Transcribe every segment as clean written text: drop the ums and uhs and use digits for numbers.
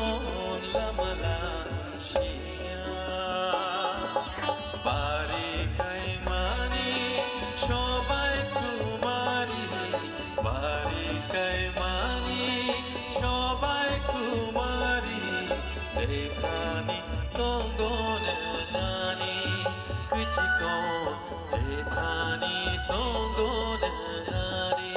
কোন লামালা শিয়া বাড়ি কাইমানি সবাই কুমারী বাড়ি কাইমানি সবাই কুমারী যেখানি তঙ্গন নানি কুচিকো যেখানি তঙ্গন নানি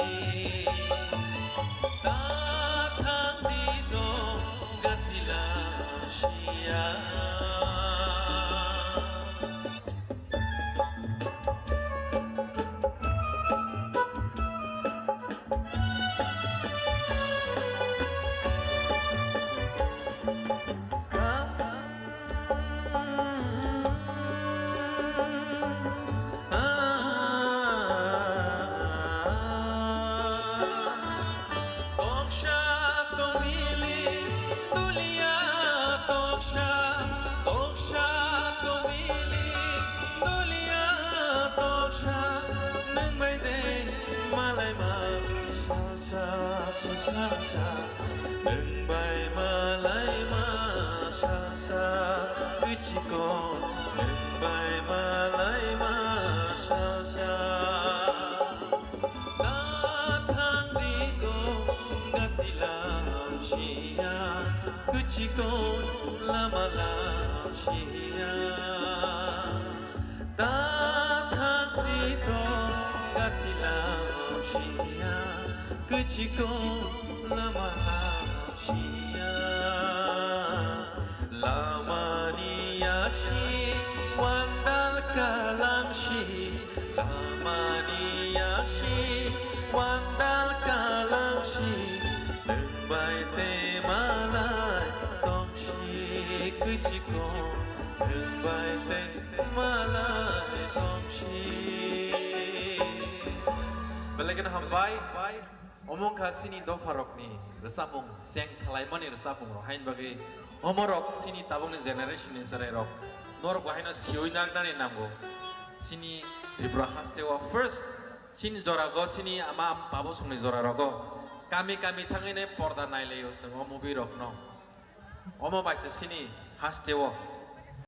đừng bay mà lấy mà xa xa cứ chỉ còn đừng bay mà lấy mà xa xa ta thang đi tô gạt đi làm chia cứ chỉ còn làm mà làm chia ta thang đi tô gạt đi làm chia cứ chỉ còn lama shia lama niyashi wandal kalangshi lama niyashi wandal kalangshi đừng bay tê malai tongshi kuchiko đừng bay tê malai tongshi balagan hambai omong kasini do farokni resapung seng salaimani resapung ro hain bagi omorok sini tabung ni generation ni sarai rok nor bahina sioinak nani namgo sini ibrahim sewa first sini jorago sini ama babu sungni jorago kami thangine porda naileo seng omo birok no omo baise sini hastewo